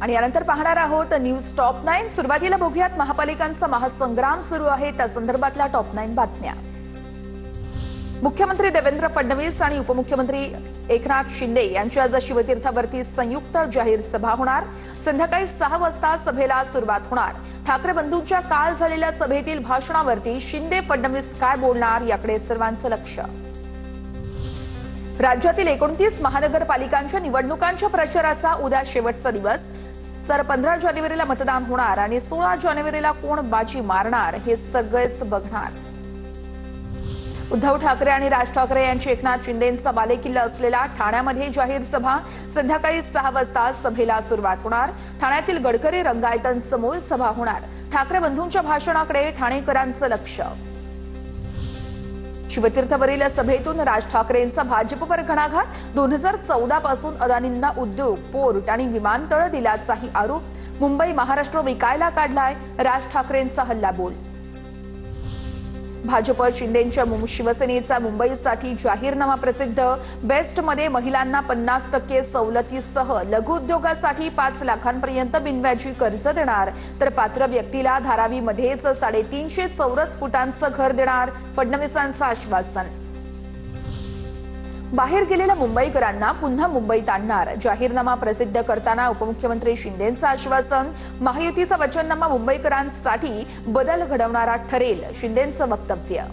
आणि यानंतर पाहणार आहोत न्यूज टॉप 9। सुरुवातीला बघूयात महापालिकांचा महासंग्राम सुरू आहे त्या संदर्भातल्या टॉप 9 बातम्या। मुख्यमंत्री देवेंद्र फडणवीस आणि उपमुख्यमंत्री एकनाथ शिंदे यांची आज शिवतीर्थावरती संयुक्त जाहीर सभा होणार। संध्याकाळी 6 वाजता सभेला सुरुवात होणार। ठाकरे बंधूंच्या काल झालेल्या सभेतील भाषणावरती शिंदे फडणवीस काय बोलणार याकडे सर्वांचं लक्ष। राज्यातील 29 महानगरपालिकांच्या निवडणुकांच्या प्रचाराचा उद्या शेवटचा दिवस, तर 15 जानेवारीला मतदान होणार आणि 16 जानेवारीला कोण बाजी मारणार हे सगळेच बघणार। उद्धव ठाकरे आणि राज ठाकरे यांची एकनाथ शिंदेंचा बालेकिल्ला असलेला ठाण्यामध्ये जाहीर सभा। संध्याकाळी 6 वाजता सभेला सुरुवात होणार। ठाण्यातील गडकरी रंगायतांसमोर सभा होणार। ठाकरे बंधूंच्या भाषणाकडे ठाणेकरांचं लक्ष। शिवतीर्थवरील सभेतून राज ठाकरेंचा भाजपवर घणाघात। 2014 पासून अदानींना उद्योग, पोर्ट आणि विमानतळ दिल्याचाही आरोप। मुंबई महाराष्ट्र विकायला काढलाय, राज ठाकरेंचा हल्लाबोल। भाजप शिंदेंच्या शिवसेनेचा मुंबईसाठी जाहीरनामा प्रसिद्ध। बेस्टमध्ये महिलांना 50% सवलतीसह लघु उद्योगासाठी 5 लाखांपर्यंत बिनव्याजी कर्ज देणार, तर पात्र व्यक्तीला धारावीमध्येच 350 चौरस फुटांचं घर देणार, फडणवीसांचं आश्वासन। बाहेर गेलेल्या मुंबईकरांना पुन्हा मुंबईत आणणार, जाहीरनामा प्रसिद्ध करताना उपमुख्यमंत्री शिंदेंचं आश्वासन। महायुतीचा वचननामा मुंबईकरांसाठी बदल घडवणारा ठरेल, शिंदेंचं वक्तव्य।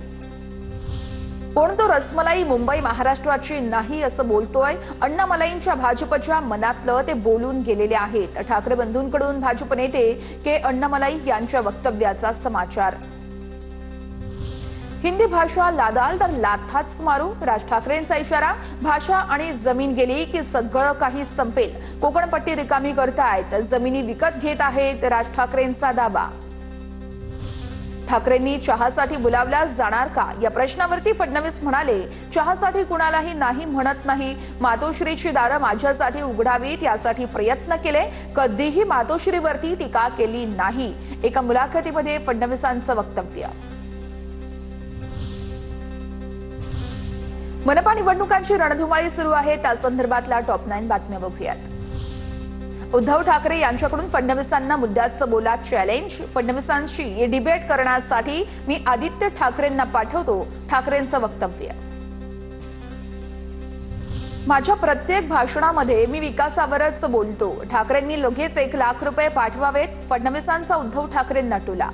कोण तो रसमलाई मुंबई महाराष्ट्राची नाही असं बोलतोय? अण्णामलाईंच्या भाजपच्या मनातलं ते बोलून गेलेले आहेत। ठाकरे बंधूंकडून भाजप नेते के अण्णामलाई यांच्या वक्तव्याचा समाचार। हिंदी भाषा लादाल तर लाथाच मारू, राज ठाकरेंचा इशारा। भाषा आणि जमीन गेली की सगळं काही संपेल। कोकणपट्टी रिकामी करतायत, जमिनी विकत घेत आहेत, राज ठाकरेंचा दावा। ठाकरेंनी चहासाठी बोलावल्यास जाणार का या प्रश्नावरती फडणवीस म्हणाले, चहासाठी कुणालाही नाही म्हणत नाही। मातोश्रीची दारं माझ्यासाठी उघडावीत यासाठी प्रयत्न केले, कधीही मातोश्रीवरती टीका केली नाही। एका मुलाखतीमध्ये फडणवीसांचं वक्तव्य। मनपा निवडणुकांची रणधुमाळी सुरू आहे त्या संदर्भातल्या टॉप 9 बातम्या बघूयात। उद्धव ठाकरे यांच्याकडून फडणवीसांना मुद्द्याचं बोला चॅलेंज। फडणवीसांशी डिबेट करण्यासाठी मी आदित्य ठाकरेंना पाठवतो, ठाकरेंचं वक्तव्य। माझ्या प्रत्येक भाषणामध्ये मी विकासावरच बोलतो, ठाकरेंनी लगेच 1 लाख रुपये पाठवावेत, फडणवीसांचा उद्धव ठाकरेंना टोला।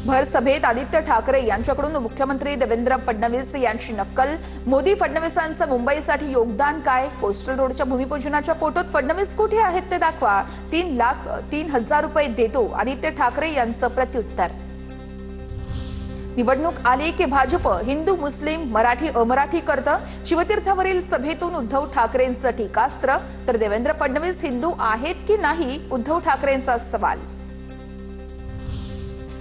भर सभेत आदित्य ठाकरे यांच्याकडून मुख्यमंत्री देवेंद्र फडणवीस यांची नक्कल। मोदी फडणवीसांचं मुंबईसाठी योगदान काय? कोस्टल रोडच्या भूमिपूजनाच्या फोटोत फडणवीस कुठे आहेत ते दाखवा, 3,03,000 रुपये देतो, आदित्य ठाकरे यांचं प्रत्युत्तर। निवडणूक आली की भाजप हिंदू मुस्लिम मराठी अमराठी करतं, शिवतीर्थावरील सभेतून उद्धव ठाकरेंचं टीकास्त्र, तर देवेंद्र फडणवीस हिंदू आहेत की नाही उद्धव ठाकरेंचा सवाल।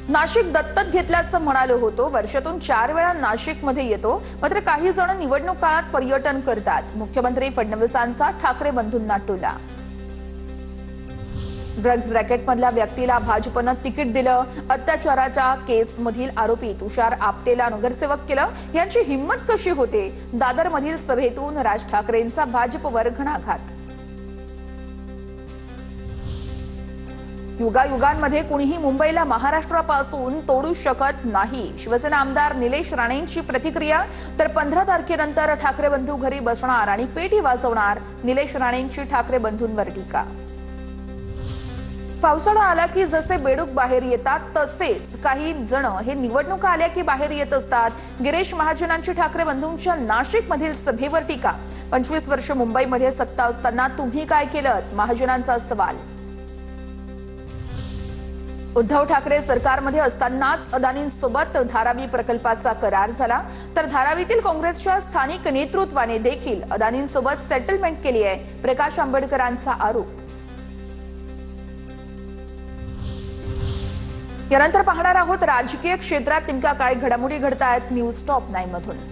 नाशिक दत्तक घेतल्याचं म्हणालो होतो, वर्षातून 4 वेळा नाशिकमध्ये येतो, मात्र काही जण निवडणूक काळात पर्यटन करतात। मुख्यमंत्री फडणवीसांचा ठाकरे बंधूंना टोला। ड्रग्ज रॅकेटमधल्या व्यक्तीला भाजपनं तिकीट दिलं, अत्याचाराच्या केसमधील आरोपी तुषार आपटेला नगरसेवक केलं, यांची हिंमत कशी होते? दादरमधील सभेतून राज ठाकरेंचा भाजपवर घणाघात। युगायुगांमध्ये कुणीही मुंबईला महाराष्ट्रापासून तोडू शकत नाही, शिवसेना आमदार निलेश राणेंची प्रतिक्रिया। तर 15 तारखेनंतर ठाकरे बंधू घरी बसणार आणि पेटी वाजवणार, निलेश राणेंची ठाकरे बंधूंवर टीका। पावसाळा आला की जसे बेडूक बाहेर येतात तसेच काही जण हे निवडणुका आल्या की बाहेर येत असतात। गिरीश महाजनांची ठाकरे बंधूंच्या नाशिकमधील सभेवर टीका। 25 वर्ष मुंबईमध्ये सत्ता असताना तुम्ही काय केलं? महाजनांचा सवाल। उद्धव ठाकरे सरकारमध्ये असतानाच अदानींसोबत धारावी प्रकल्पाचा करार झाला, तर धारावीतील काँग्रेसच्या स्थानिक नेतृत्वाने देखील अदानींसोबत सेटलमेंट केली आहे, प्रकाश आंबेडकरांचा आरोप। यानंतर पाहणार आहोत राजकीय क्षेत्रात नेमक्या काय घडामोडी घडतायत न्यूज टॉप 9 मधून।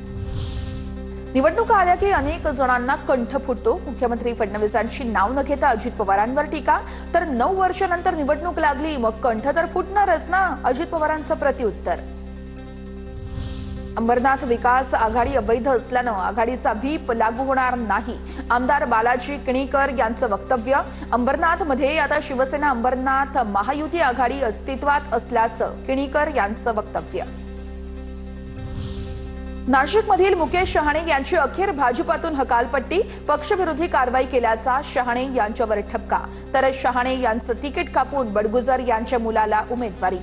निवडणुका आल्या की अनेक जणांना कंठ फुटतो। मुख्यमंत्री फडणवीसांची नाव न घेता अजित पवारांवर टीका, तर 9 वर्षांनंतर निवडणूक लागली मग कंठ तर फुटणारच ना, अजित पवारांचं प्रत्युत्तर। अंबरनाथ विकास आघाडी अवैध असल्यानं आघाडीचा व्हीप लागू होणार नाही. आमदार बालाजी किणीकर यांचं वक्तव्य. अंबरनाथमध्ये आता शिवसेना अंबरनाथ महायुती आघाडी अस्तित्वात असल्याचं किणीकर यांचं वक्तव्य. नाशिकमधील मुकेश शहाणे यांची अखेर भाजपातून हकालपट्टी. पक्षविरोधी कारवाई केल्याचा शहाणे यांच्यावर ठपका. तर शहाणे यांचं तिकीट कापून बडगुजर यांच्या मुलाला उमेदवारी.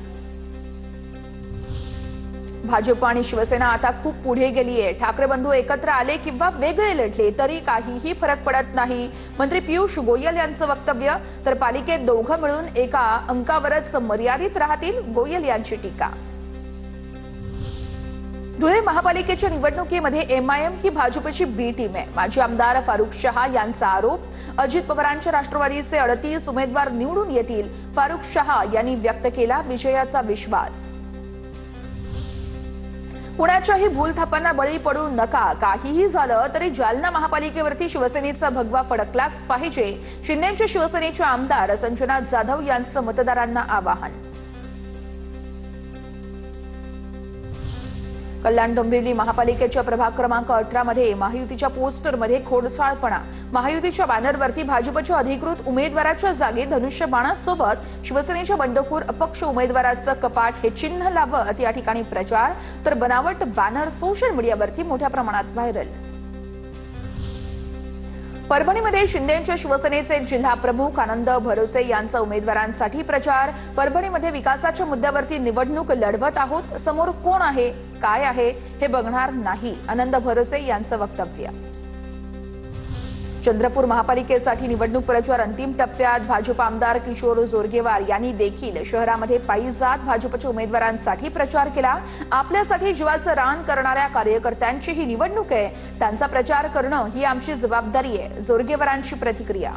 भाजप आणि शिवसेना आता खूप पुढे गेलीये. ठाकरे बंधू एकत्र आले किंवा वेगळे लढले तरी काहीही फरक पडत नाही. मंत्री पियुष गोयल यांचं वक्तव्य. तर पालिकेत दोघं मिळून एका अंकावरच मर्यादित राहतील, गोयल यांची टीका. धुळे महापालिकेच्या निवडणुकीमध्ये एमआयएम ही भाजपची बी टीम आहे. माजी आमदार फारुख शहा यांचा आरोप. अजित पवारांच्या राष्ट्रवादीचे 38 उमेदवार निवडून येतील, फारुख शहा यांनी व्यक्त केला विजयाचा विश्वास. पुण्याच्याही भूलथापांना बळी पडू नका. काहीही झालं तरी जालना महापालिकेवरती शिवसेनेचा भगवा फडकलाच पाहिजे. शिंदेच्या शिवसेनेचे आमदार संजना जाधव यांचं मतदारांना आवाहन. कल्याण डोंबिवली महापालिकेच्या प्रभाग क्रमांक 18 मध्ये महायुतीच्या पोस्टरमध्ये खोडसाळपणा. महायुतीच्या बॅनरवरती भाजपच्या अधिकृत उमेदवाराच्या जागी धनुष्यबाणासोबत शिवसेनेच्या बंडखोर अपक्ष उमेदवाराचं कपाट हे चिन्ह लावत या ठिकाणी प्रचार. तर बनावट बॅनर सोशल मीडियावरती मोठ्या प्रमाणात व्हायरल. परभणीमध्ये शिंदेच्या शिवसेनेचे जिल्हा प्रमुख आनंद भरोसे यांचा उमेदवारांसाठी प्रचार. परभणीमध्ये विकासाच्या मुद्द्यावरती निवडणूक लढवत आहोत, समोर कोण आहे काय आहे हे बघणार नाही, आनंद भरोसे यांचं वक्तव्य. चंद्रपूर महापालिकेसाठी निवडणूक प्रचार अंतिम टप्प्यात. भाजप आमदार किशोर जोरगेवार यांनी देखील शहरामध्ये पायी जात भाजपच्या उमेदवारांसाठी प्रचार केला. आपल्यासाठी जीवाचं रान करणाऱ्या कार्यकर्त्यांची ही निवडणूक आहे, त्यांचा प्रचार करणं ही आमची जबाबदारी आहे, जोरगेवारांची प्रतिक्रिया.